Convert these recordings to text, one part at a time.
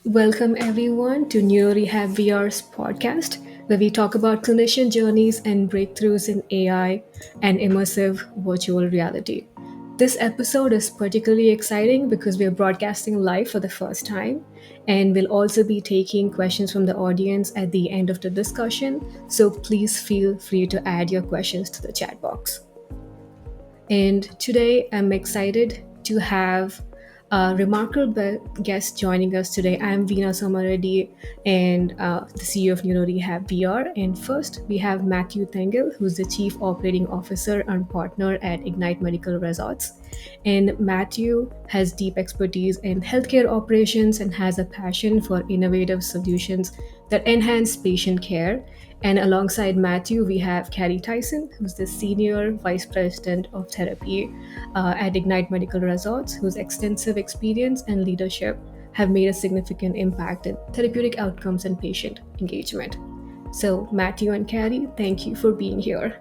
Welcome everyone to Neuro Rehab VR's podcast, where we talk about clinician journeys and breakthroughs in AI and immersive virtual reality. This episode is particularly exciting because we are broadcasting live for the first time, and we'll also be taking questions from the audience at the end of the discussion. So please feel free to add your questions to the chat box. And today I'm excited to have a remarkable guest joining us today. I'm Veena Samareddy and the CEO of Neuro Rehab VR. And first, we have Mathew Thengil, who's the Chief Operating Officer and Partner at Ignite Medical Resorts. And Mathew has deep expertise in healthcare operations and has a passion for innovative solutions that enhance patient care. And alongside Mathew, we have Carrie Tyson, who's the Senior Vice President of Therapy at Ignite Medical Resorts, whose extensive experience and leadership have made a significant impact in therapeutic outcomes and patient engagement. So, Mathew and Carrie, thank you for being here.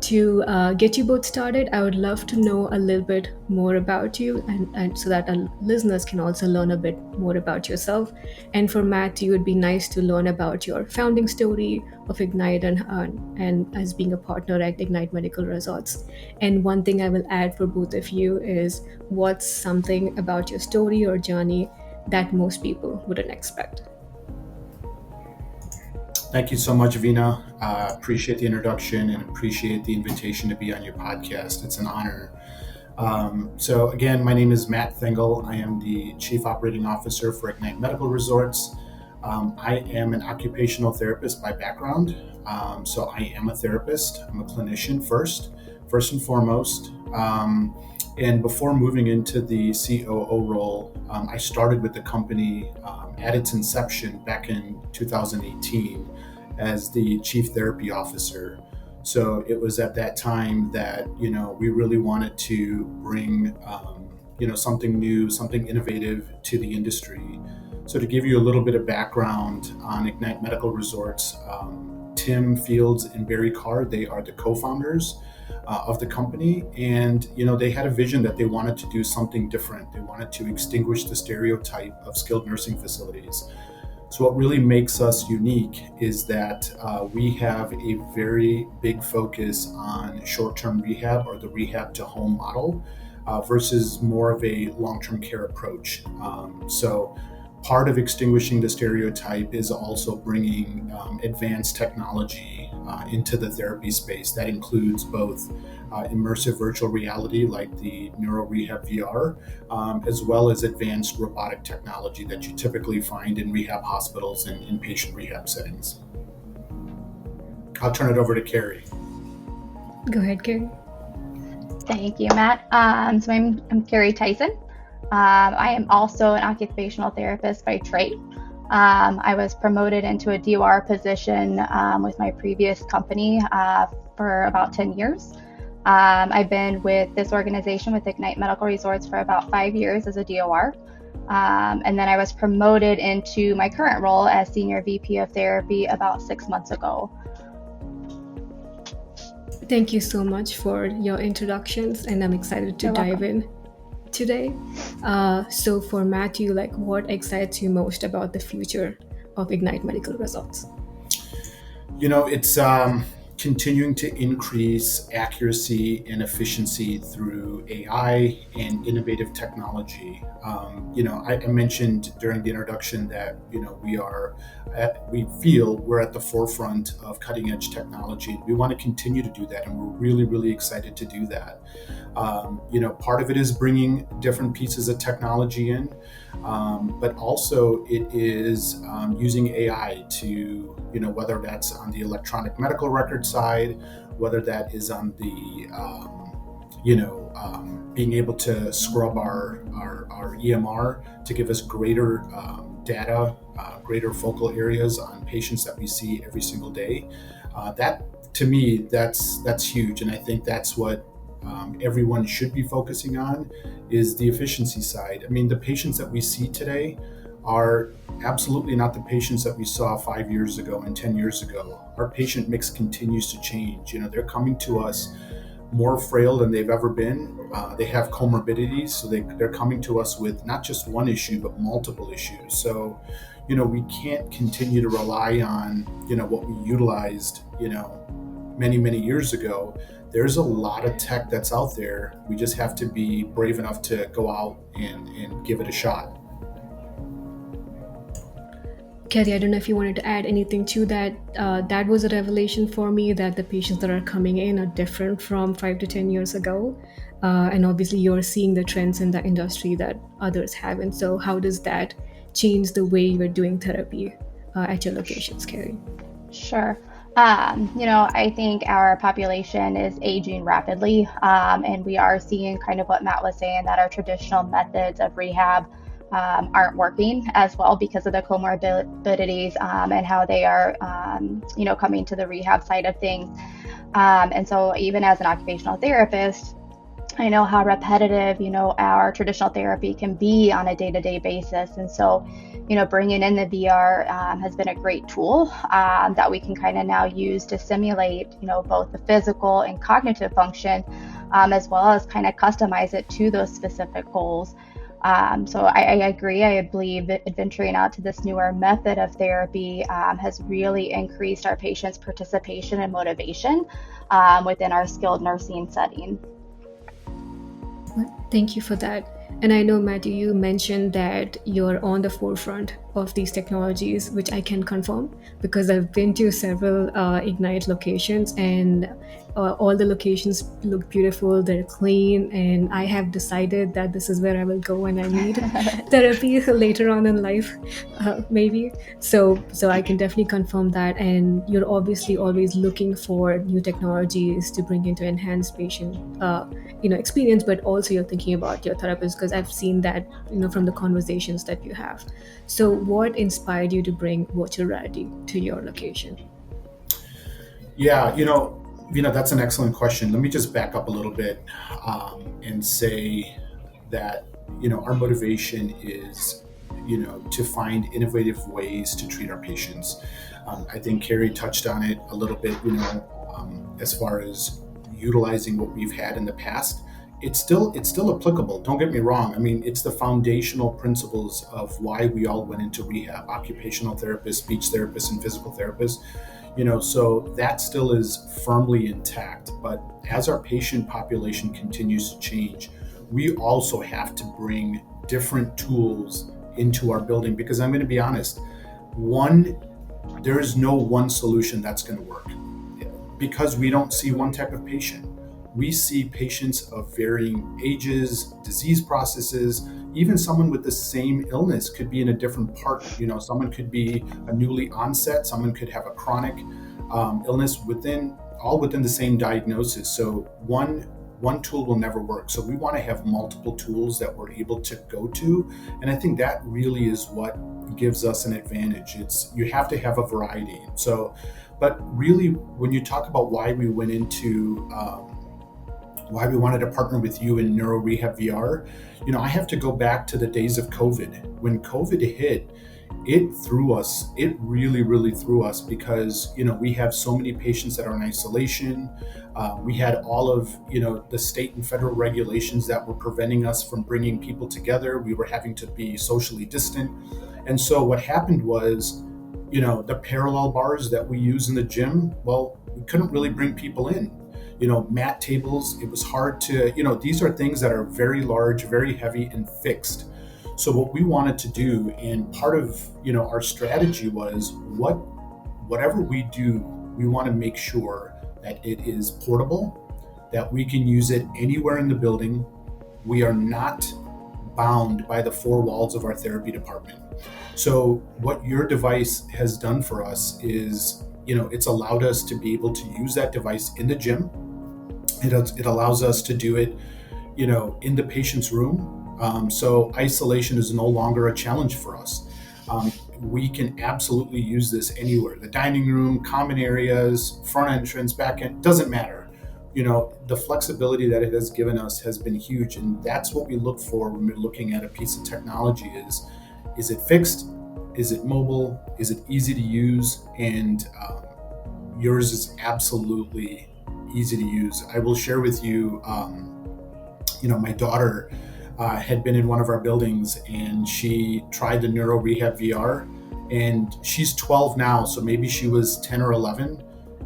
To get you both started, I would love to know a little bit more about you and so that our listeners can also learn a bit more about yourself. And for Matt, it would be nice to learn about your founding story of Ignite and as being a partner at Ignite Medical Resorts. And one thing I will add for both of you is what's something about your story or journey that most people wouldn't expect. Thank you so much, Veena. Appreciate the introduction and appreciate the invitation to be on your podcast. It's an honor. So again, my name is Matt Thengil. I am the Chief Operating Officer for Ignite Medical Resorts. I am an occupational therapist by background. So I am a therapist. I'm a clinician first and foremost. And before moving into the COO role, I started with the company at its inception back in 2018 as the Chief Therapy Officer. So it was at that time that, we really wanted to bring, something new, something innovative to the industry. So to give you a little bit of background on Ignite Medical Resorts, Tim Fields and Barry Carr, they are the co-founders of the company. And, they had a vision that they wanted to do something different. They wanted to extinguish the stereotype of skilled nursing facilities. So what really makes us unique is that we have a very big focus on short-term rehab or the rehab to home model versus more of a long-term care approach. So part of extinguishing the stereotype is also bringing advanced technology into the therapy space. That includes both immersive virtual reality like the Neuro Rehab VR, as well as advanced robotic technology that you typically find in rehab hospitals and inpatient rehab settings. I'll turn it over to Carrie. Go ahead, Carrie. Thank you, Matt. So I'm Carrie Tyson. I am also an occupational therapist by trade. I was promoted into a DOR position with my previous company for about 10 years. I've been with this organization with Ignite Medical Resorts for about 5 years as a DOR. And then I was promoted into my current role as Senior VP of Therapy about 6 months ago. Thank you so much for your introductions, and I'm excited to dive in today. So for Mathew, what excites you most about the future of Ignite Medical Resorts? It's continuing to increase accuracy and efficiency through AI and innovative technology. I mentioned during the introduction that we feel we're at the forefront of cutting edge technology. We want to continue to do that, and we're really, really excited to do that. Part of it is bringing different pieces of technology in, but also it is using AI to, whether that's on the electronic medical record side, whether that is on the, being able to scrub our EMR to give us greater data, greater focal areas on patients that we see every single day. That, to me, that's huge. And I think that's what everyone should be focusing on is the efficiency side. I mean, the patients that we see today are absolutely not the patients that we saw 5 years ago and 10 years ago. Our patient mix continues to change. They're coming to us more frail than they've ever been. They have comorbidities, so they're coming to us with not just one issue, but multiple issues. So, we can't continue to rely on, what we utilized, many, many years ago. There's a lot of tech that's out there. We just have to be brave enough to go out and give it a shot. Carrie, I don't know if you wanted to add anything to that. That was a revelation for me that the patients that are coming in are different from 5 to 10 years ago. And obviously, you're seeing the trends in the industry that others haven't. So, how does that change the way you're doing therapy at your locations, Carrie? Sure. I think our population is aging rapidly, and we are seeing kind of what Matt was saying, that our traditional methods of rehab aren't working as well because of the comorbidities and how they are, coming to the rehab side of things. And so even as an occupational therapist, I know how repetitive, our traditional therapy can be on a day-to-day basis. And so, bringing in the VR has been a great tool that we can kind of now use to simulate, both the physical and cognitive function, as well as kind of customize it to those specific goals. So I agree. I believe that venturing out to this newer method of therapy has really increased our patients' participation and motivation within our skilled nursing setting. Thank you for that. And I know, Mathew, you mentioned that you're on the forefront of these technologies, which I can confirm because I've been to several Ignite locations, and all the locations look beautiful, they're clean, and I have decided that this is where I will go when I need therapy later on in life, maybe. So I can definitely confirm that. And you're obviously always looking for new technologies to bring in to enhance patient experience, but also you're thinking about your therapist, because I've seen that from the conversations that you have. So what inspired you to bring virtual reality to your location? Yeah, that's an excellent question. Let me just back up a little bit and say that, our motivation is, to find innovative ways to treat our patients. I think Carrie touched on it a little bit, as far as utilizing what we've had in the past. It's still applicable. Don't get me wrong. I mean, it's the foundational principles of why we all went into rehab: occupational therapists, speech therapists, and physical therapists. So that still is firmly intact. But as our patient population continues to change, we also have to bring different tools into our building, because I'm going to be honest, there is no one solution that's going to work, because we don't see one type of patient. We see patients of varying ages, disease processes. Even someone with the same illness could be in a different part. Someone could be a newly onset, someone could have a chronic illness within the same diagnosis. So one tool will never work. So we want to have multiple tools that we're able to go to. And I think that really is what gives us an advantage. You have to have a variety. So, but really, when you talk about why we went into why we wanted to partner with you in Neuro Rehab VR, I have to go back to the days of COVID. When COVID hit, it really, really threw us, because, we have so many patients that are in isolation. We had all of, the state and federal regulations that were preventing us from bringing people together. We were having to be socially distant. And so what happened was, the parallel bars that we use in the gym, well, we couldn't really bring people in. Mat tables, it was hard to, these are things that are very large, very heavy, and fixed. So what we wanted to do, and part of, our strategy was, whatever we do, we want to make sure that it is portable, that we can use it anywhere in the building. We are not bound by the four walls of our therapy department. So what your device has done for us is, it's allowed us to be able to use that device in the gym. It allows us to do it, in the patient's room. So isolation is no longer a challenge for us. We can absolutely use this anywhere: the dining room, common areas, front entrance, back end, doesn't matter. The flexibility that it has given us has been huge. And that's what we look for when we're looking at a piece of technology: is it fixed? Is it mobile? Is it easy to use? And yours is absolutely, easy to use. I will share with you, my daughter had been in one of our buildings and she tried the Neuro Rehab VR, and she's 12 now, so maybe she was 10 or 11,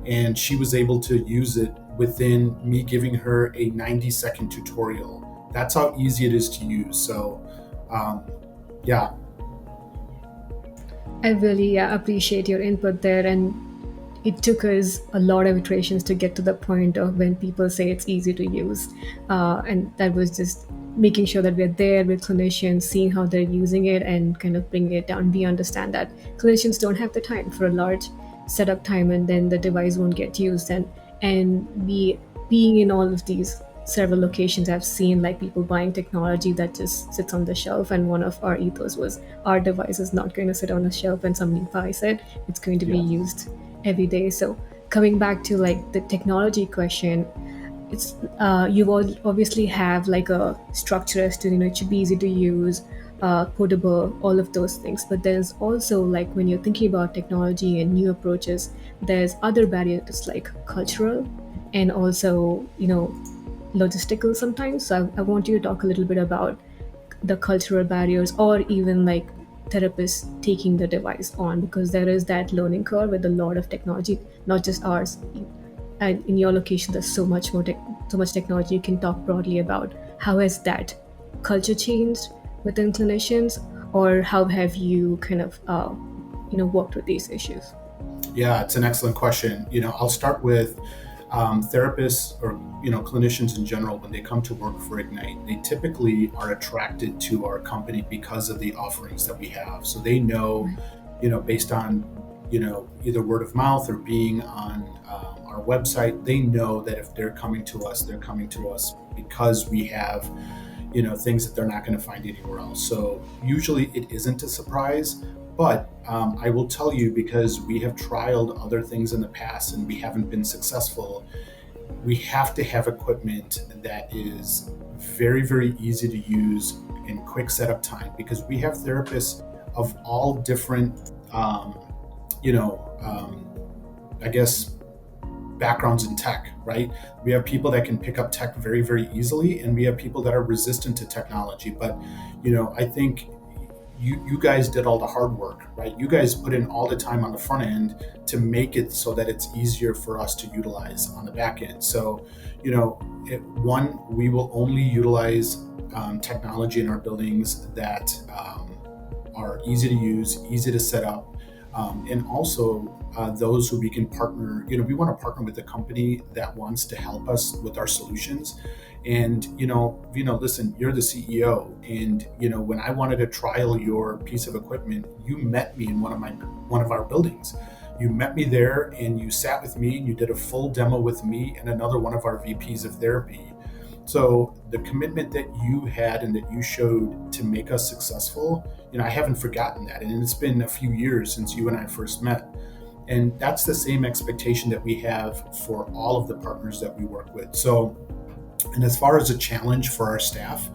and she was able to use it within me giving her a 90-second tutorial. That's how easy it is to use. So, yeah. I really appreciate your input there, and it took us a lot of iterations to get to the point of when people say it's easy to use, and that was just making sure that we're there with clinicians, seeing how they're using it, and kind of bringing it down. We understand that clinicians don't have the time for a large setup time, and then the device won't get used, and we being in all of these several locations, I've seen like people buying technology that just sits on the shelf, and one of our ethos was our device is not going to sit on a shelf and somebody buys it. It's going to be Yeah. used every day. So coming back to like the technology question, it's you all obviously have like a structure as to, it should be easy to use, portable, all of those things. But there's also like when you're thinking about technology and new approaches, there's other barriers like cultural and also logistical sometimes. So I want you to talk a little bit about the cultural barriers, or even like therapists taking the device on, because there is that learning curve with a lot of technology, not just ours. And in your location, there's so much technology. You can talk broadly about how has that culture changed within clinicians, or how have you kind of worked with these issues? Yeah, it's an excellent question. I'll start with therapists or clinicians in general. When they come to work for Ignite, they typically are attracted to our company because of the offerings that we have. So they know, based on either word of mouth or being on our website, they know that if they're coming to us, they're coming to us because we have things that they're not going to find anywhere else. So usually it isn't a surprise. But I will tell you, because we have trialed other things in the past and we haven't been successful, we have to have equipment that is very, very easy to use in quick setup time, because we have therapists of all different, I guess, backgrounds in tech, right? We have people that can pick up tech very, very easily, and we have people that are resistant to technology. But, I think you guys did all the hard work, right? You guys put in all the time on the front end to make it so that it's easier for us to utilize on the back end. So, we will only utilize technology in our buildings that are easy to use, easy to set up, and also those who we can partner. We want to partner with a company that wants to help us with our solutions. And listen, you're the CEO, and when I wanted to trial your piece of equipment, you met me in one of our buildings. You met me there, and you sat with me, and you did a full demo with me and another one of our VPs of therapy. So the commitment that you had and that you showed to make us successful, I haven't forgotten that. And it's been a few years since you and I first met. And that's the same expectation that we have for all of the partners that we work with. So, and as far as a challenge for our staff,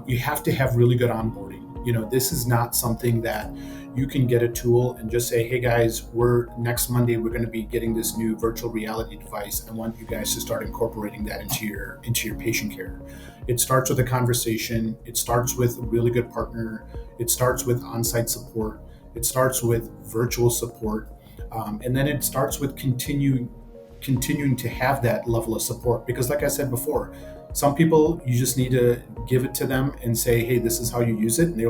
you have to have really good onboarding. This is not something that you can get a tool and just say, hey guys, next Monday, we're going to be getting this new virtual reality device. I want you guys to start incorporating that into your patient care. It starts with a conversation. It starts with a really good partner. It starts with on-site support. It starts with virtual support. And then it starts with continuing to have that level of support, because like I said before, some people, you just need to give it to them and say, hey, this is how you use it, and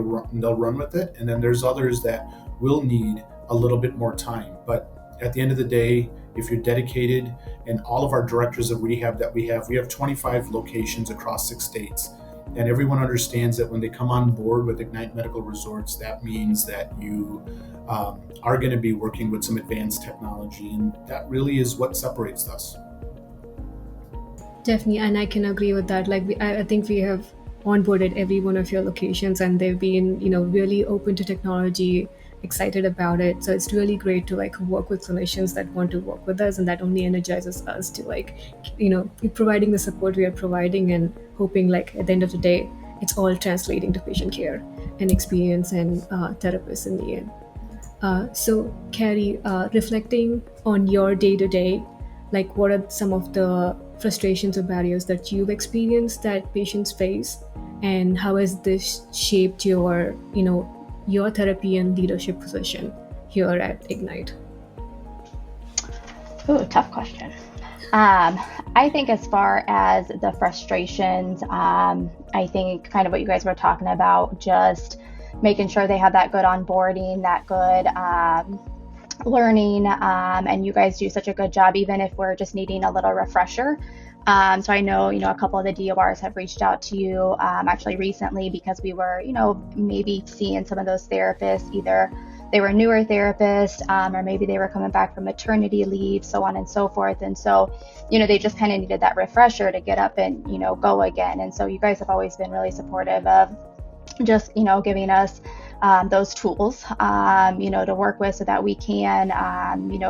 they'll run with it. And then there's others that will need a little bit more time. But at the end of the day, if you're dedicated, and all of our directors of rehab that we have 25 locations across 6 states. And everyone understands that when they come on board with Ignite Medical Resorts, that means that you are going to be working with some advanced technology. And that really is what separates us. Definitely, and I can agree with that. Like, I think we have onboarded every one of your locations, and they've been, really open to technology, excited about it. So it's really great to like work with clinicians that want to work with us, and that only energizes us to like, providing the support we are providing, and hoping like at the end of the day, it's all translating to patient care and experience and therapists in the end. So, Carrie, reflecting on your day to day, Like, what are some of the frustrations or barriers that you've experienced that patients face, and how has this shaped your, your therapy and leadership position here at Ignite? Ooh, tough question. Um, I think as far as the frustrations, I think kind of what you guys were talking about, just making sure they have that good onboarding, that good learning, and you guys do such a good job, even if we're just needing a little refresher. So I know, a couple of the DORs have reached out to you actually recently because we were, maybe seeing some of those therapists, either they were newer therapists or maybe they were coming back from maternity leave, so on and so forth. And so, they just kind of needed that refresher to get up and, go again. And so you guys have always been really supportive of just, giving us those tools, to work with so that we can,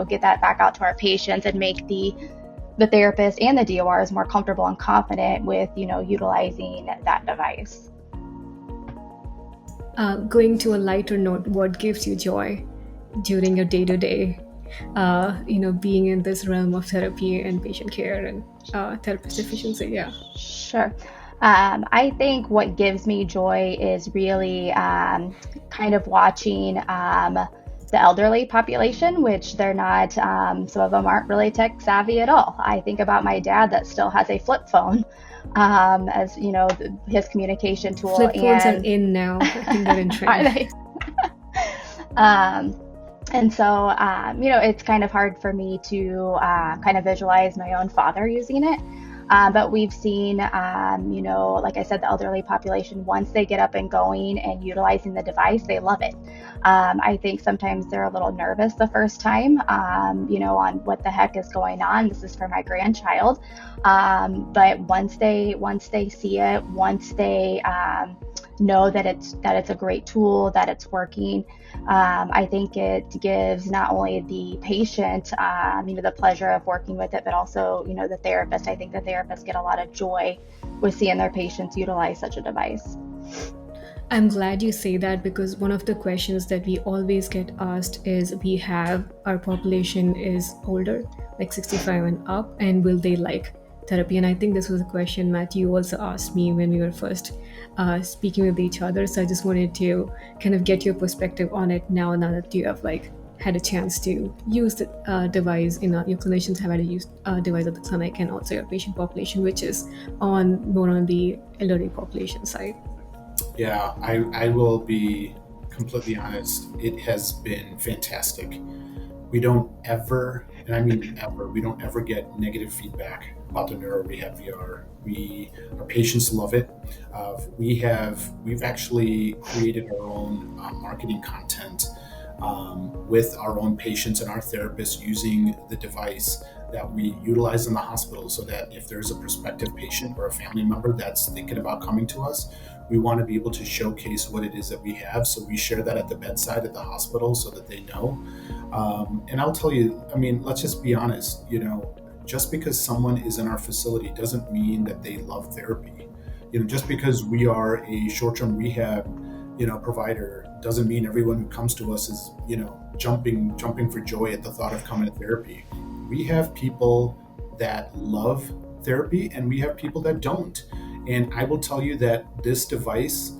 get that back out to our patients and make the therapist and the DORs more comfortable and confident with, utilizing that device. Going to a lighter note, what gives you joy during your day-to-day, being in this realm of therapy and patient care and therapist efficiency? Yeah. Sure. I think what gives me joy is really kind of watching the elderly population, which they're not, some of them aren't really tech savvy at all. I think about my dad that still has a flip phone as, his communication tool. Flip phones are in now. I think they're in trend. Are they? And so, it's kind of hard for me to kind of visualize my own father using it. But we've seen, like I said, the elderly population, once they get up and going and utilizing the device, they love it. I think sometimes they're a little nervous the first time, on what the heck is going on. This is for my grandchild. But once they see it, once they know that it's a great tool, that it's working, I think it gives not only the patient, the pleasure of working with it, but also, the therapist. I think the therapists get a lot of joy with seeing their patients utilize such a device. I'm glad you say that, because one of the questions that we always get asked is, our population is older, like 65 and up, and will they like therapy? And I think this was a question Mathew also asked me when we were first speaking with each other. So I just wanted to kind of get your perspective on it now that you have had a chance to use the device, your clinicians have had a use device at the clinic, and also your patient population, which is more on the elderly population side. Yeah, I will be completely honest. It has been fantastic. We don't ever, and I mean ever, we don't ever get negative feedback about the Neuro Rehab VR. Our patients love it. We've actually created our own marketing content with our own patients and our therapists using the device that we utilize in the hospital, so that if there's a prospective patient or a family member that's thinking about coming to us, we want to be able to showcase what it is that we have. So we share that at the bedside at the hospital so that they know. And I'll tell you, let's just be honest, just because someone is in our facility doesn't mean that they love therapy. Just because we are a short-term rehab, provider, doesn't mean everyone who comes to us is, jumping for joy at the thought of coming to therapy. We have people that love therapy and we have people that don't. And I will tell you that this device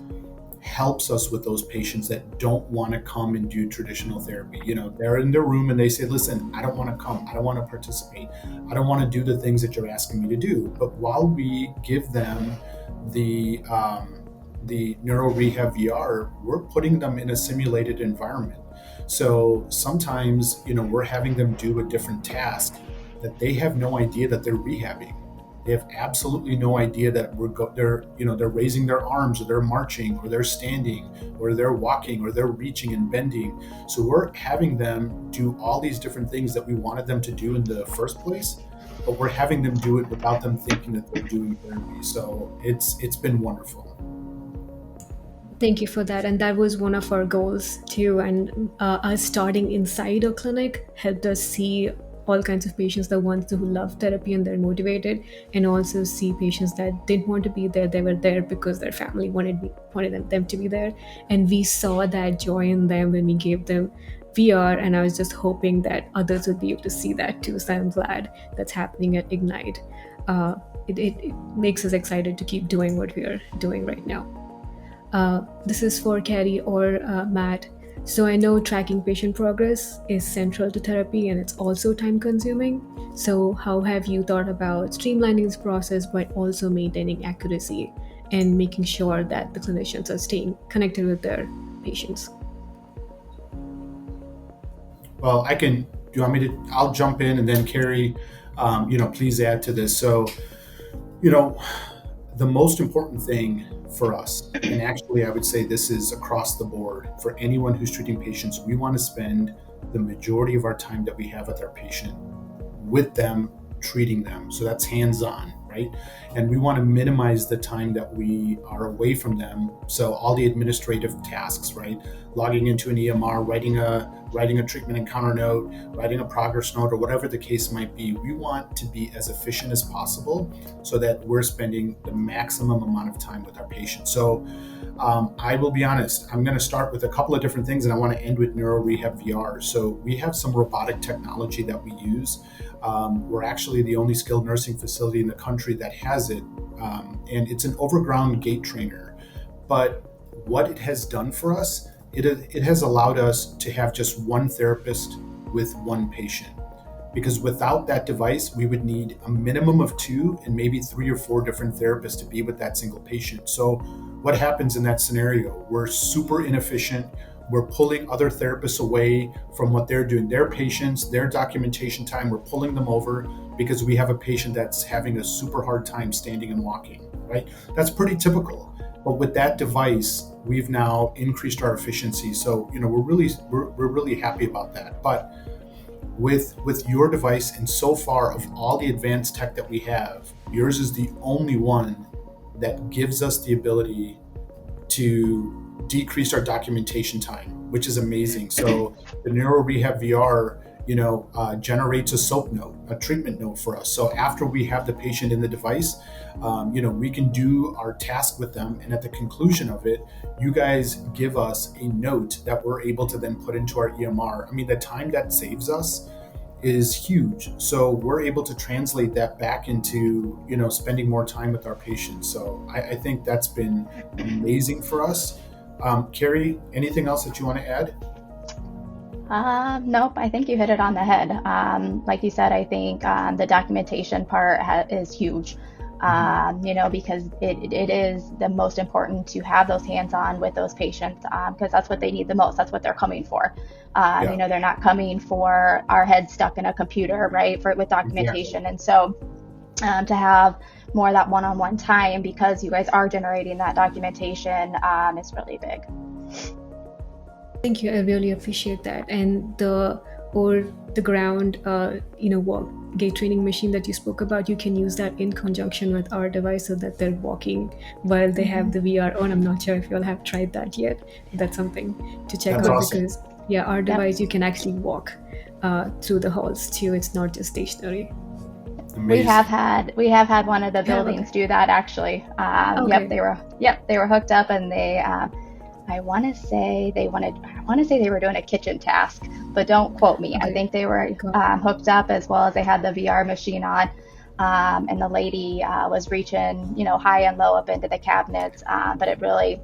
helps us with those patients that don't want to come and do traditional therapy. They're in their room and they say, listen, I don't want to come. I don't want to participate. I don't want to do the things that you're asking me to do. But while we give them the Neuro Rehab VR, we're putting them in a simulated environment. So sometimes, we're having them do a different task that they have no idea that they're rehabbing. They have absolutely no idea that they're raising their arms, or they're marching, or they're standing, or they're walking, or they're reaching and bending. So we're having them do all these different things that we wanted them to do in the first place, but we're having them do it without them thinking that they're doing therapy. So it's been wonderful. Thank you for that. And that was one of our goals too. And us starting inside a clinic helped us see all kinds of patients, the ones who love therapy and they're motivated, and also see patients that didn't want to be there. They were there because their family wanted them to be there. And we saw that joy in them when we gave them VR, and I was just hoping that others would be able to see that too. So I'm glad that's happening at Ignite. Uh, it makes us excited to keep doing what we are doing right now. This is for Carrie or Matt. So I know tracking patient progress is central to therapy and it's also time consuming. So how have you thought about streamlining this process but also maintaining accuracy and making sure that the clinicians are staying connected with their patients? Well, do you want me to, I'll jump in and then Carrie, please add to this. So, you know, the most important thing for us, and actually I would say this is across the board for anyone who's treating patients, we want to spend the majority of our time that we have with our patient with them, treating them. So that's hands-on, right? And we want to minimize the time that we are away from them. So all the administrative tasks, right? Logging into an EMR, writing a treatment encounter note, writing a progress note, or whatever the case might be. We want to be as efficient as possible so that we're spending the maximum amount of time with our patients. So I will be honest, I'm going to start with a couple of different things and I want to end with Neuro Rehab VR. So we have some robotic technology that we use. We're actually the only skilled nursing facility in the country that has it. And it's an overground gait trainer. But what it has done for us, it has allowed us to have just one therapist with one patient. Because without that device, we would need a minimum of 2 and maybe 3 or 4 different therapists to be with that single patient. So what happens in that scenario? We're super inefficient. We're pulling other therapists away from what they're doing. Their patients, their documentation time, we're pulling them over because we have a patient that's having a super hard time standing and walking, right? That's pretty typical. But with that device, we've now increased our efficiency. So, we're really happy about that. But with your device, and so far of all the advanced tech that we have, yours is the only one that gives us the ability to decrease our documentation time, which is amazing. So the Neuro Rehab VR, generates a SOAP note, a treatment note for us. So after we have the patient in the device, we can do our task with them. And at the conclusion of it, you guys give us a note that we're able to then put into our EMR. I mean, the time that saves us is huge. So we're able to translate that back into, spending more time with our patients. So I think that's been amazing for us. Carrie, anything else that you want to add? Nope, I think you hit it on the head. Like you said, I think the documentation part is huge. Because it is the most important to have those hands-on with those patients because that's what they need the most. That's what they're coming for. They're not coming for our heads stuck in a computer, right? With documentation. Exactly. And so to have more of that one-on-one time because you guys are generating that documentation is really big. Thank you. I really appreciate that. And the ground, gait training machine that you spoke about, you can use that in conjunction with our device so that they're walking while they have the VR on. I'm not sure if you all have tried that yet. That's something to check out awesome. Because our device, you can actually walk through the halls too. It's not just stationary. Amazing. We have had one of the buildings do that actually. Okay. They were hooked up and they. I want to say they were doing a kitchen task, but don't quote me. I think they were hooked up as well as they had the VR machine on. And the lady was reaching, high and low up into the cabinets. But it really,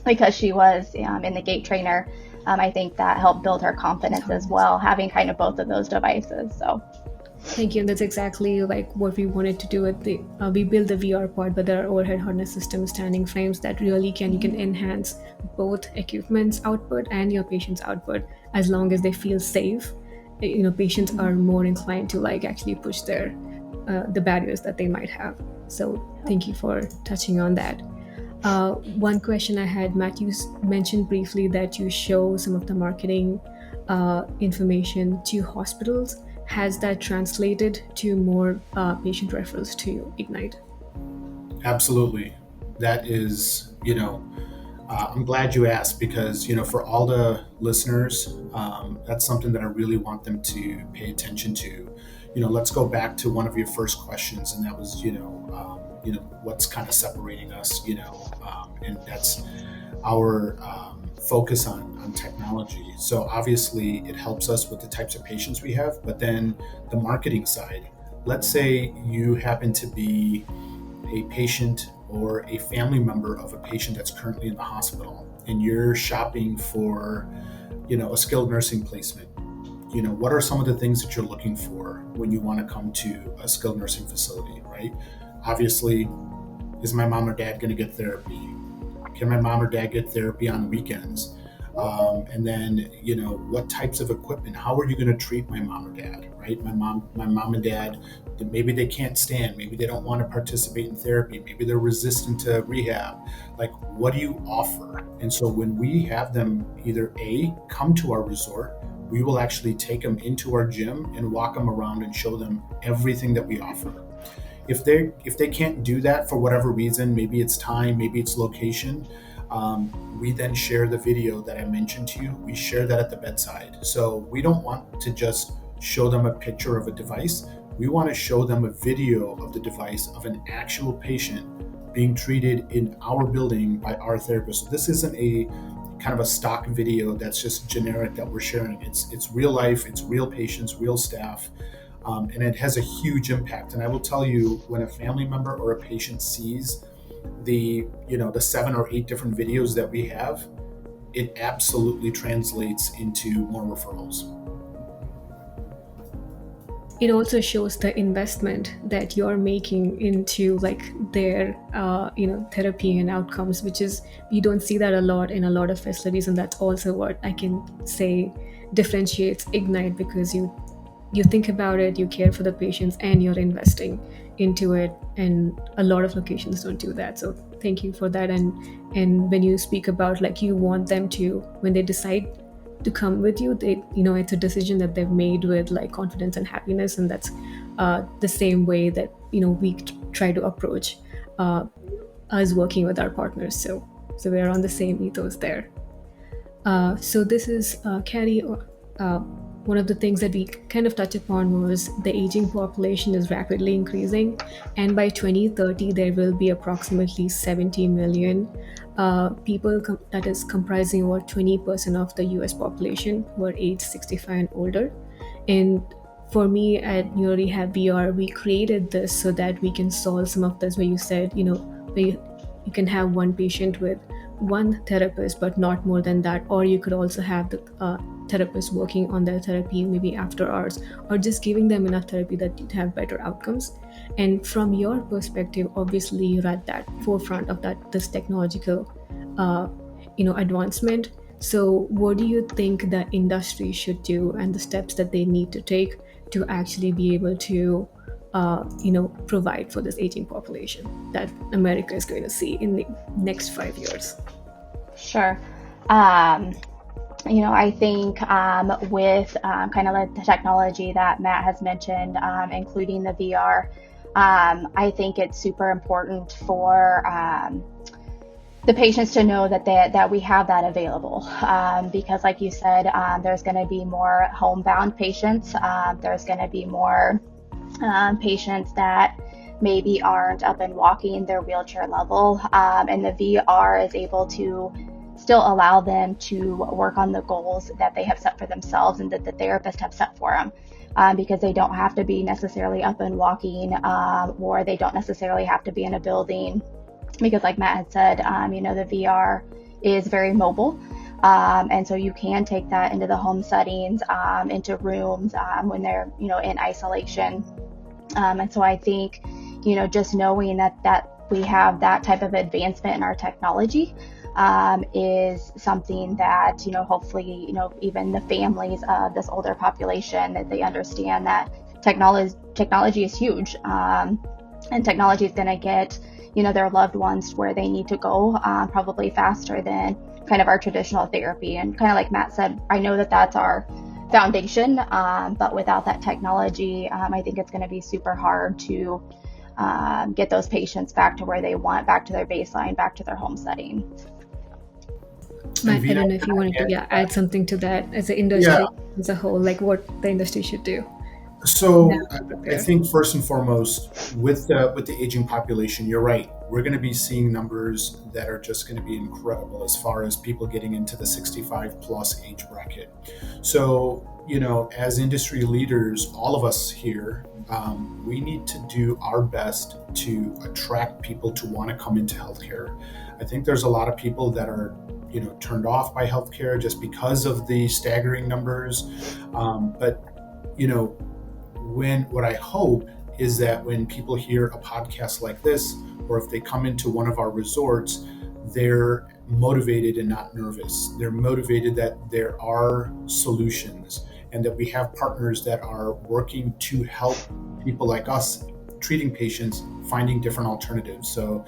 because she was in the gait trainer, I think that helped build her confidence as well, having kind of both of those devices. So. Thank you. And that's exactly like what we wanted to do with we build the VR part, but there are overhead harness systems, standing frames that really you can enhance both equipment's output and your patient's output as long as they feel safe. Patients are more inclined to actually push the barriers that they might have. So thank you for touching on that. One question I had, Mathew mentioned briefly that you show some of the marketing information to hospitals. Has that translated to more patient referrals to Ignite? Absolutely. That is, I'm glad you asked because, for all the listeners, that's something that I really want them to pay attention to. Let's go back to one of your first questions, and that was, what's kind of separating us, and that's our focus on technology. So obviously it helps us with the types of patients we have, but then the marketing side. Let's say you happen to be a patient or a family member of a patient that's currently in the hospital, and you're shopping for, a skilled nursing placement. What are some of the things that you're looking for when you want to come to a skilled nursing facility, right? Obviously, is my mom or dad going to get therapy? Can my mom or dad get therapy on weekends? And then, what types of equipment? How are you going to treat my mom or dad, right? My mom and dad, maybe they can't stand, maybe they don't want to participate in therapy, maybe they're resistant to rehab. Like, what do you offer? And so when we have them either come to our resort, we will actually take them into our gym and walk them around and show them everything that we offer. If they can't do that for whatever reason, maybe it's time, maybe it's location, we then share the video that I mentioned to you. We share that at the bedside. So we don't want to just show them a picture of a device. We want to show them a video of the device of an actual patient being treated in our building by our therapist. So this isn't a kind of a stock video that's just generic that we're sharing. It's real life, it's real patients, real staff. And it has a huge impact. And I will tell you, when a family member or a patient sees the 7 or 8 different videos that we have, it absolutely translates into more referrals. It also shows the investment that you're making into like their therapy and outcomes, which is, you don't see that a lot in a lot of facilities. And that's also what I can say differentiates Ignite, because you think about it, you care for the patients, and you're investing into it. And a lot of locations don't do that. So thank you for that. And when you speak about like you want them to, when they decide to come with you, it's a decision that they've made with like confidence and happiness. And that's the same way that we try to approach us working with our partners. So we're on the same ethos there. So this is Carrie. One of the things that we kind of touched upon was the aging population is rapidly increasing, and by 2030 there will be approximately 70 million people that is comprising about 20% of the US population who are age 65 and older. And for me at Neuro Rehab, we created this so that we can solve some of this, where you said, where you can have one patient with one therapist, but not more than that. Or you could also have the therapist working on their therapy maybe after hours, or just giving them enough therapy that you'd have better outcomes. And from your perspective, obviously you're at that forefront of this technological advancement. So what do you think the industry should do, and the steps that they need to take to actually be able to provide for this aging population that America is going to see in the next 5 years? Sure. I think with kind of like the technology that Matt has mentioned, including the VR, I think it's super important for the patients to know that we have that available, because like you said, there's going to be more homebound patients. There's going to be more patients that maybe aren't up and walking their wheelchair level, and the VR is able to still allow them to work on the goals that they have set for themselves and that the therapist have set for them, because they don't have to be necessarily up and walking, or they don't necessarily have to be in a building, because like Matt had said, the VR is very mobile. And so you can take that into the home settings, into rooms when they're, in isolation. And so I think, just knowing that we have that type of advancement in our technology is something that, hopefully, even the families of this older population, that they understand that technology is huge, and technology is going to get, their loved ones where they need to go, probably faster than kind of our traditional therapy. And kind of like Matt said, I know that that's our foundation, but without that technology, I think it's going to be super hard to get those patients back to where they want, back to their baseline, back to their home setting. Matt, I don't know if you wanted to add something to that as an industry as a whole, like what the industry should do. So Never I prepare. think first and foremost, with the aging population, you're right. We're going to be seeing numbers that are just going to be incredible as far as people getting into the 65 plus age bracket. So as industry leaders, all of us here, we need to do our best to attract people to want to come into healthcare. I think there's a lot of people that are turned off by healthcare just because of the staggering numbers, but you know when what I hope is that when people hear a podcast like this, or if they come into one of our resorts, they're motivated and not nervous. They're motivated that there are solutions and that we have partners that are working to help people like us treating patients finding different alternatives. So,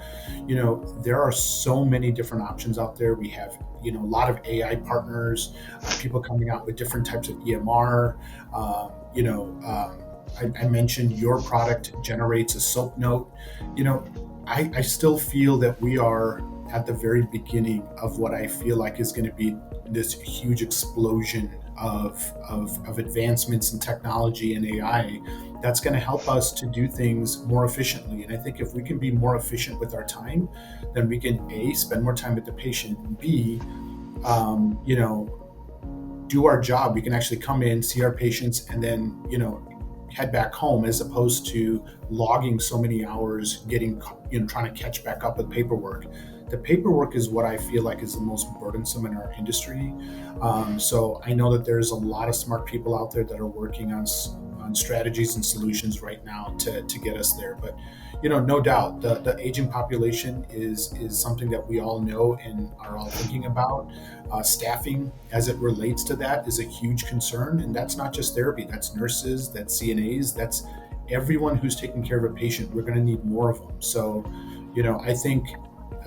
there are so many different options out there. We have, a lot of AI partners, people coming out with different types of EMR. I mentioned your product generates a soap note. I still feel that we are at the very beginning of what I feel like is going to be this huge explosion of advancements in technology and AI that's going to help us to do things more efficiently. And I think if we can be more efficient with our time, then we can A, spend more time with the patient, B, do our job. We can actually come in, see our patients, and then, head back home, as opposed to logging so many hours, getting, trying to catch back up with paperwork. The paperwork is what I feel like is the most burdensome in our industry. So I know that there's a lot of smart people out there that are working on strategies and solutions right now to get us there. But no doubt, the aging population is something that we all know and are all thinking about. Staffing, as it relates to that, is a huge concern, and that's not just therapy. That's nurses, that's CNAs, that's everyone who's taking care of a patient. We're going to need more of them. So, I think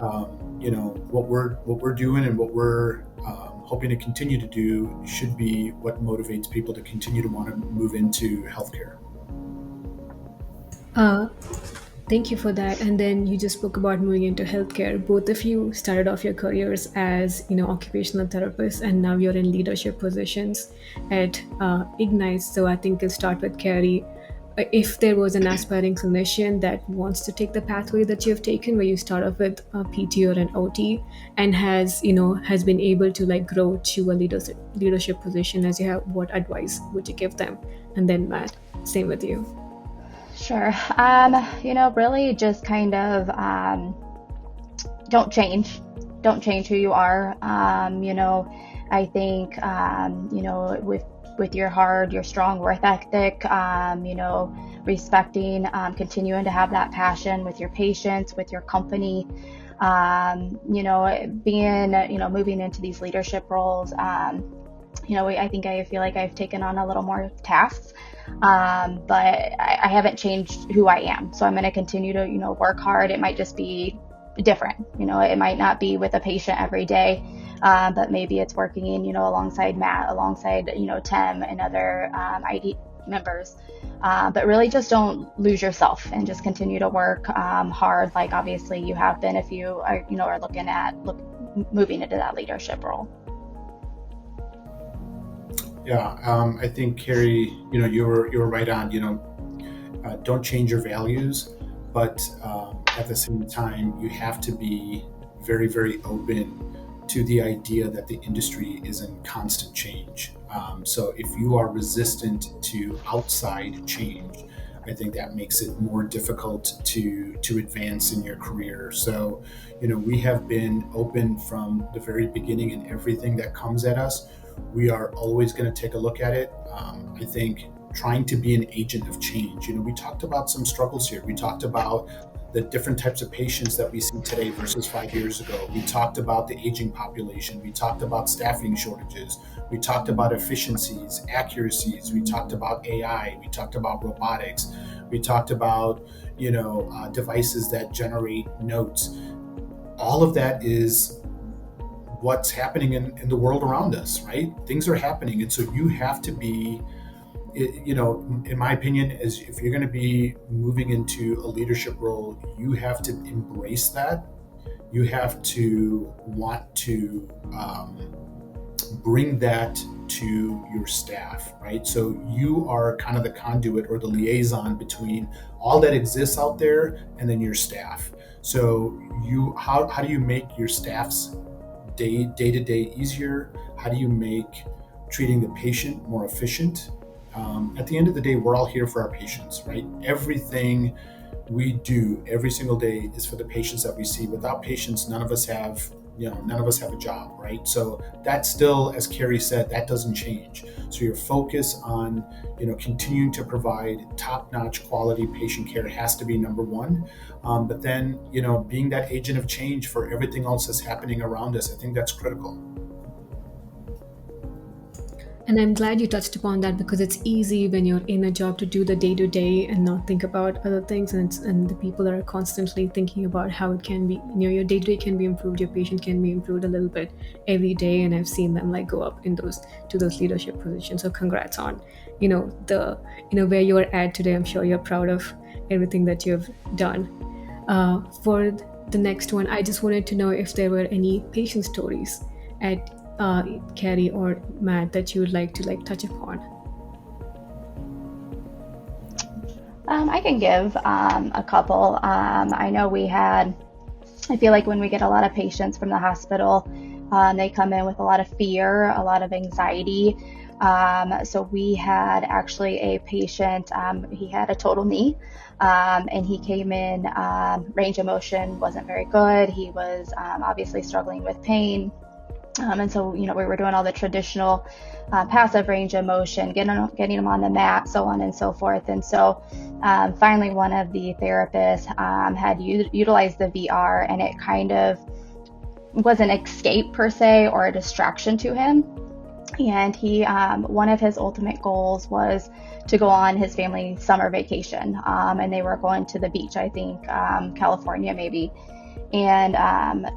what we're doing and what we're hoping to continue to do should be what motivates people to continue to want to move into healthcare. Uh, Thank you for that. And then you just spoke about moving into healthcare. Both of you started off your careers as, occupational therapists, and now you're in leadership positions at Ignite. So I think we'll start with Carrie. If there was an aspiring clinician that wants to take the pathway that you've taken, where you start off with a PT or an OT, and has been able to like grow to a leadership position as you have, what advice would you give them? And then Matt, same with you. Sure. Really just kind of don't change. Don't change who you are. I think, with your hard, your strong work ethic, respecting, continuing to have that passion with your patients, with your company, being, moving into these leadership roles. I feel like I've taken on a little more tasks, but I haven't changed who I am. So I'm going to continue to, work hard. It might just be different. It might not be with a patient every day, but maybe it's working, alongside Matt, alongside, Tim and other ID members. But really just don't lose yourself and just continue to work hard, like obviously you have been if you are looking at moving into that leadership role. Yeah, I think Carrie, you were right on. Don't change your values, but at the same time, you have to be very, very open to the idea that the industry is in constant change. So if you are resistant to outside change, I think that makes it more difficult to advance in your career. So, we have been open from the very beginning, and everything that comes at us, we are always going to take a look at it. I think trying to be an agent of change. We talked about some struggles here. We talked about the different types of patients that we see today versus 5 years ago. We talked about the aging population. We talked about staffing shortages. We talked about efficiencies, accuracies. We talked about AI. We talked about robotics. We talked about, devices that generate notes. All of that is what's happening in the world around us, right? Things are happening. And so you have to be, in my opinion, is if you're going to be moving into a leadership role, you have to embrace that. You have to want to bring that to your staff, right? So you are kind of the conduit or the liaison between all that exists out there and then your staff. So how do you make your staff's day to day easier? How do you make treating the patient more efficient? At the end of the day, we're all here for our patients, right? Everything we do every single day is for the patients that we see. Without patients, none of us have a job, right? So that's still, as Carrie said, that doesn't change. So your focus on, continuing to provide top-notch quality patient care has to be number one. But then, being that agent of change for everything else that's happening around us, I think that's critical. And I'm glad you touched upon that, because it's easy when you're in a job to do the day to day and not think about other things. And the people are constantly thinking about how it can be, your day to day can be improved, your patient can be improved a little bit every day. And I've seen them go up in those leadership positions. So congrats on, where you are at today. I'm sure you're proud of everything that you've done. For the next one, I just wanted to know if there were any patient stories at Carrie or Matt that you would like to touch upon. I can give a couple. I know I feel like when we get a lot of patients from the hospital, they come in with a lot of fear, a lot of anxiety. So we had actually a patient, he had a total knee, and he came in, range of motion wasn't very good. He was obviously struggling with pain. And so, we were doing all the traditional passive range of motion, getting him on the mat, so on and so forth. And so finally, one of the therapists had utilized the VR, and it kind of was an escape per se, or a distraction to him. And he, one of his ultimate goals was to go on his family summer vacation. And they were going to the beach, I think, California maybe. And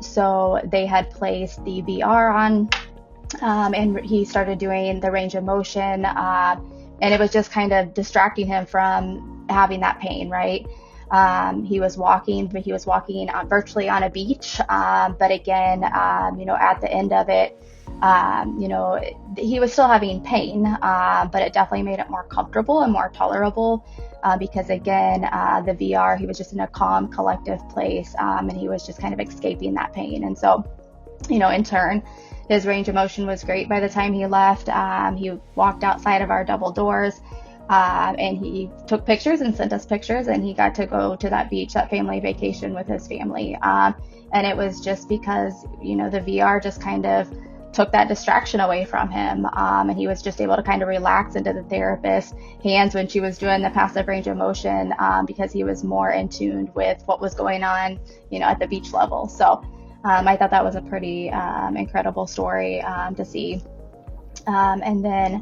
so they had placed the VR on, and he started doing the range of motion, and it was just kind of distracting him from having that pain, right? He was walking virtually on a beach, but again, at the end of it, he was still having pain, but it definitely made it more comfortable and more tolerable. Because again, the VR, he was just in a calm, collective place, and he was just kind of escaping that pain. And so, in turn, his range of motion was great by the time he left. He walked outside of our double doors, and he took pictures and sent us pictures, and he got to go to that beach, that family vacation with his family. And it was just because, the VR just kind of took that distraction away from him, and he was just able to kind of relax into the therapist's hands when she was doing the passive range of motion, because he was more in tune with what was going on, at the beach level. So I thought that was a pretty incredible story to see. And then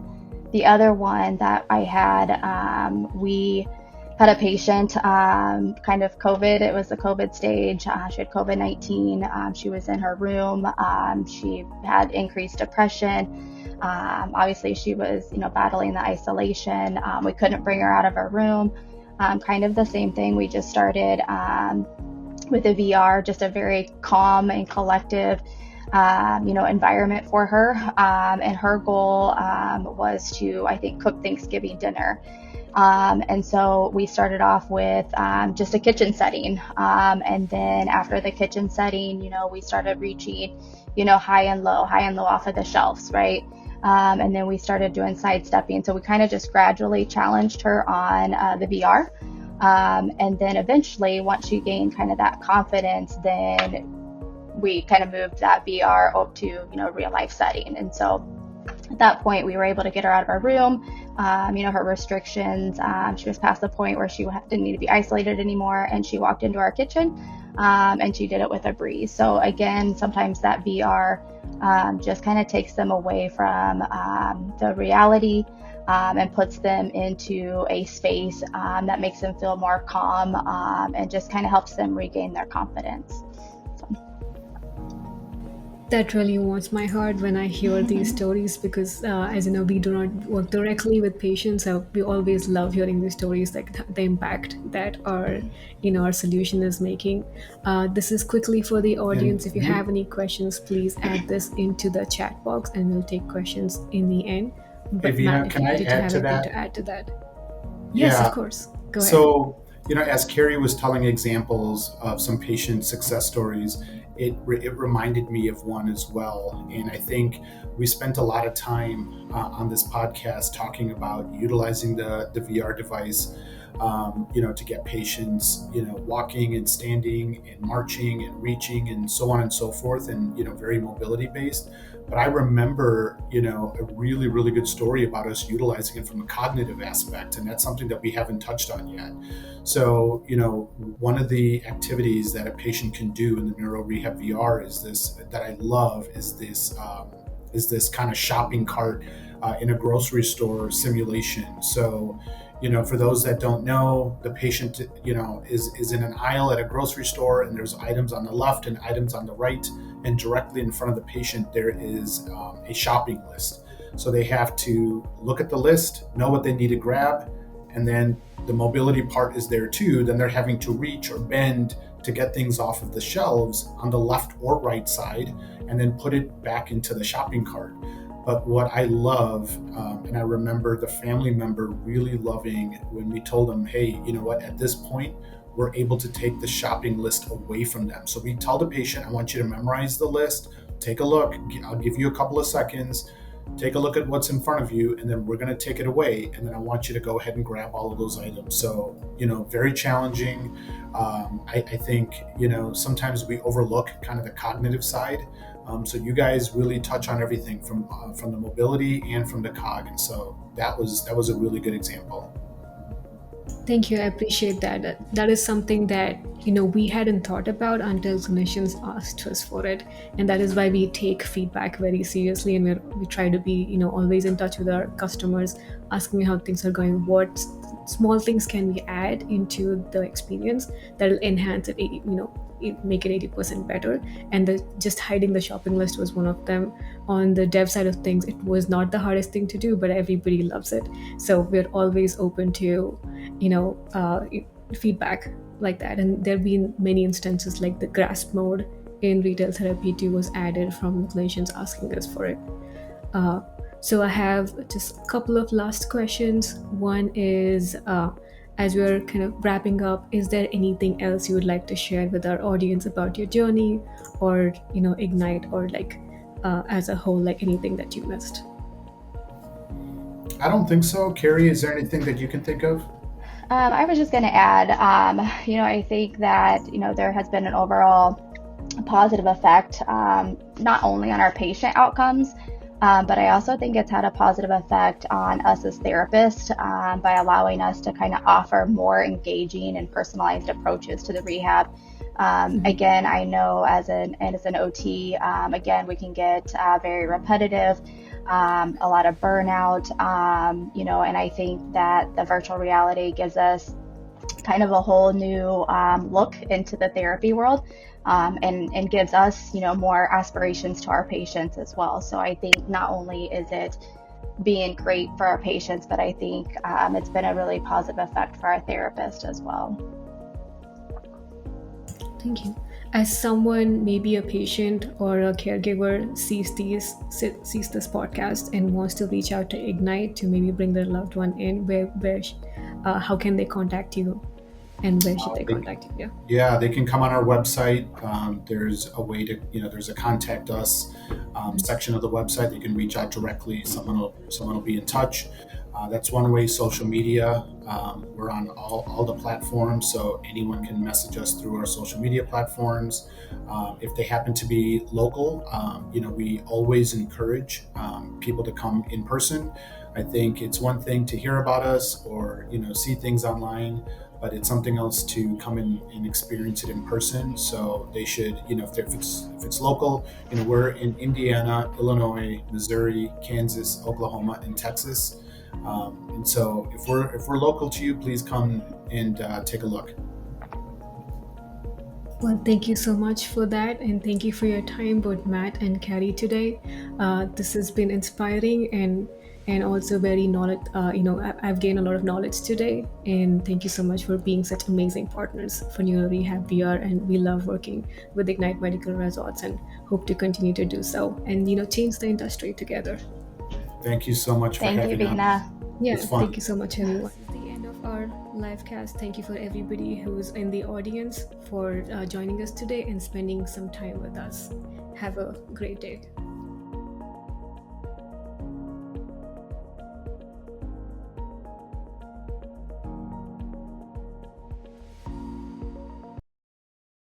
the other one that I had, we had a patient, kind of COVID. It was the COVID stage. She had COVID-19. She was in her room. She had increased depression. Obviously, she was, battling the isolation. We couldn't bring her out of her room. Kind of the same thing. We just started with a VR, just a very calm and collective, environment for her. And her goal was to, I think, cook Thanksgiving dinner. And so we started off with just a kitchen setting. And then after the kitchen setting, we started reaching, high and low off of the shelves, right? And then we started doing sidestepping. So we kind of just gradually challenged her on the VR. And then eventually, once she gained kind of that confidence, then we kind of moved that VR up to, real life setting. And so at that point, we were able to get her out of our room. Her restrictions, she was past the point where she didn't need to be isolated anymore, and she walked into our kitchen, and she did it with a breeze. So again, sometimes that VR just kind of takes them away from the reality, and puts them into a space that makes them feel more calm, and just kind of helps them regain their confidence. That really warms my heart when I hear these stories because, as you know, we do not work directly with patients. So we always love hearing these stories, like the impact that our solution is making. This is quickly for the And audience. If you maybe, have any questions, please add this into the chat box, and we'll take questions in the end. hey, But Matt, Vina, if can you I did you add have to anything that? to add to that? Yes, of Yeah. course. Go ahead. So, as Carrie was telling examples of some patient success stories, it reminded me of one as well. And I think we spent a lot of time on this podcast talking about utilizing the VR device, to get patients, walking and standing and marching and reaching and so on and so forth, and very mobility based. But I remember, a really, really good story about us utilizing it from a cognitive aspect, and that's something that we haven't touched on yet. So, one of the activities that a patient can do in the Neuro Rehab VR is this that I love is this kind of shopping cart in a grocery store simulation. So, for those that don't know, the patient, is in an aisle at a grocery store, and there's items on the left and items on the right, and directly in front of the patient there is a shopping list. So they have to look at the list, know what they need to grab, and then the mobility part is there too. Then they're having to reach or bend to get things off of the shelves on the left or right side, and then put it back into the shopping cart. But what I love, and I remember the family member really loving when we told them, hey, you know what, at this point, we're able to take the shopping list away from them. So we tell the patient, I want you to memorize the list, take a look, I'll give you a couple of seconds, take a look at what's in front of you, and then we're going to take it away. And then I want you to go ahead and grab all of those items. So, very challenging. I think, sometimes we overlook kind of the cognitive side. So you guys really touch on everything from the mobility and from the cog. And so that was a really good example. Thank you. I appreciate that. That is something that we hadn't thought about until clinicians asked us for it, and that is why we take feedback very seriously, and we try to be always in touch with our customers, asking how things are going, what small things can we add into the experience that will enhance it, make it 80% better. And just hiding the shopping list was one of them. On the dev side of things, it was not the hardest thing to do, but everybody loves it. So we're always open to feedback like that. And there have been many instances like the grasp mode in retail therapy too was added from clinicians asking us for it. So I have just a couple of last questions. One is, as we're kind of wrapping up, is there anything else you would like to share with our audience about your journey, or Ignite, or as a whole, like anything that you missed? I don't think so. Carrie, is there anything that you can think of? I was just going to add, I think that, there has been an overall positive effect, not only on our patient outcomes, but I also think it's had a positive effect on us as therapists by allowing us to kind of offer more engaging and personalized approaches to the rehab. Again, I know as an OT, again, we can get very repetitive, a lot of burnout, and I think that the virtual reality gives us kind of a whole new look into the therapy world, and gives us, more aspirations to our patients as well. So I think not only is it being great for our patients, but I think it's been a really positive effect for our therapist as well. Thank you. As someone, maybe a patient or a caregiver, sees this podcast and wants to reach out to Ignite to maybe bring their loved one in, how can they contact you, and where should they contact you? Yeah, they can come on our website. There's a way to, there's a contact us section of the website. They can reach out directly. Someone will be in touch. That's one way. Social media. We're on all the platforms, so anyone can message us through our social media platforms. If they happen to be local, we always encourage people to come in person. I think it's one thing to hear about us or see things online, but it's something else to come in and experience it in person. So they should, if it's local, we're in Indiana, Illinois, Missouri, Kansas, Oklahoma, and Texas. And so if we're local to you, please come and take a look. Well, thank you so much for that, and thank you for your time, both Matt and Carrie today. This has been inspiring and also very knowledge. I've gained a lot of knowledge today, and thank you so much for being such amazing partners for Neuro Rehab. We are, and we love working with Ignite Medical Resorts, and hope to continue to do so, and change the industry together. Thank you so much for Thank you, having us. Vina. It Yeah, was thank fun. you so much, everyone. This is the end of our live cast. Thank you for everybody who's in the audience for joining us today and spending some time with us. Have a great day.